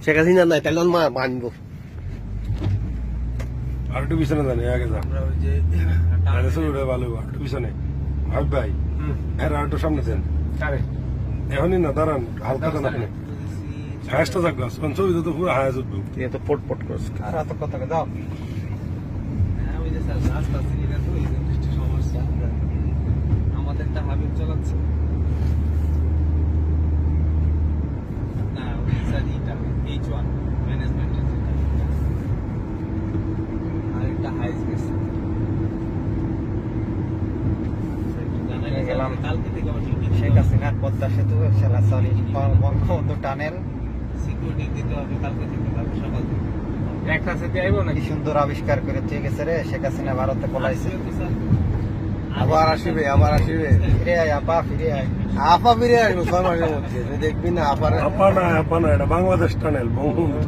শেখ হাসিনা নাই তাহলে মানবো আর একটু পিছনে জানি আগে যা ভালো একটু পিছনে ভাগ ভাই আর একটু সামনে দেন এখনই না দাঁড়ান হালকা দেন আপনি হায়াসটা যাক গাছ ছবিতে তো পুরো হায়াস উঠবো এ তো পট পট করছে আর এত কথা দাও আমাদেরটা হাবিব চালাচ্ছে না H1 ম্যানেজমেন্টের আরেকটা হাইস গেছে কালকে থেকে শেখ হাসিনার পদ্মা সেতু সরি বঙ্গবন্ধু টানেল সিকিউরিটি দিতে হবে কালকে থেকে সকাল থেকে একটা সেতু আইবো না কি সুন্দর আবিষ্কার করে দিয়ে গেছে রে শেখ হাসিনা ভারতে পলাইছে আবার আসবে ফিরে আয় আপা ফিরে আয় আপা ফিরে আসবো 6 মাসের মধ্যে দেখবি না আপা না এটা বাংলাদেশ টানেল বঙ্গবন্ধু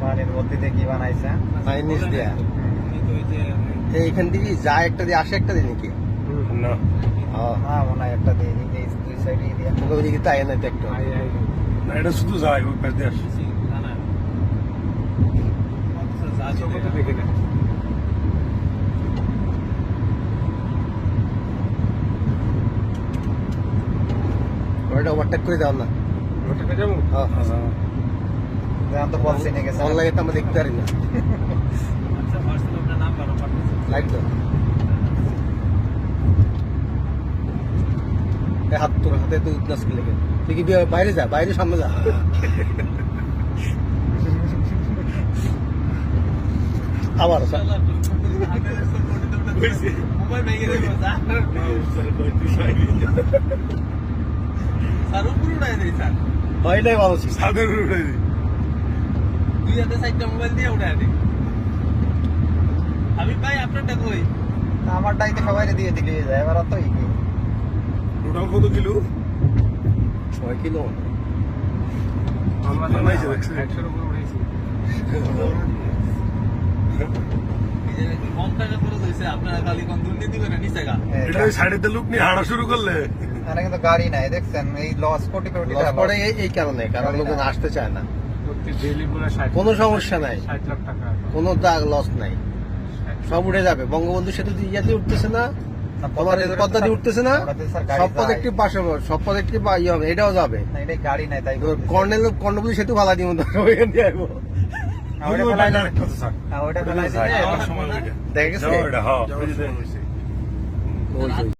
পানির মধ্যে দিয়ে কি বানাইছে চাইনিজ দিয়া এইখান থেকে যায় একটা দিয়ে আসে একটা দিয়ে নাকি না হ্যাঁ মনে হয় একটা দিয়ে এই দুই সাইডে দিয়ে ওইদিকে তাই না একটা না এটা শুধু যায় ওই পাশ দিয়ে আসে ওটা ওভারটেক করে দাও না আমি তো বলছি নিয়ে গেছে অনলাইনে তো আমরা দেখতে পারি না লাইট দাও হাত তোর হাতে তো উতনাস কি লেগে তুই কি বাইরে যা বাইরে সামনে যা আবার ওইটাই ভালো ছিল সাদের উঠে দিই দুই হাতে সাইডটা মোবাইল দিয়ে উঠে আনি আমি ভাই আপনারটা কই আমারটাই তো সবাই দিয়ে দিলি যায় এবার তো টোটাল কত কিলো 6 কিলো বানাইছে দেখছি 100 উপরে উঠেছি কম টাকা খরচ হয়েছে আপনারা খালি কোন দুর্নীতি করে নিচে গা এটা সাইডেতে লোক নিয়ে হাঁটা শুরু করলে এখানে কিন্তু গাড়ি নাই দেখছেন এই লস কোটি কোটি লস টাকা পড়ে এই কারণে কারণ লোকজন আসতে চায় না কোনো সমস্যা নাই 60 লাখ টাকা কোনো দাগ লস নাই সব উঠে যাবে বঙ্গবন্ধু সেতু ইয়াতে উঠতেছে না তোমার পদ্মা দিয়ে উঠতেছে না সব পদ একটি পাশে সব পদ একটি ইয়ে হবে এটাও যাবে না এটা গাড়ি নাই তাই কর্ণফুলী সেতু ফালা দিব ওইখান দিয়ে আসবো ওটা ফেলাই না ওটা ফেলাই দিলে সময় দেখে গেছে হ্যাঁ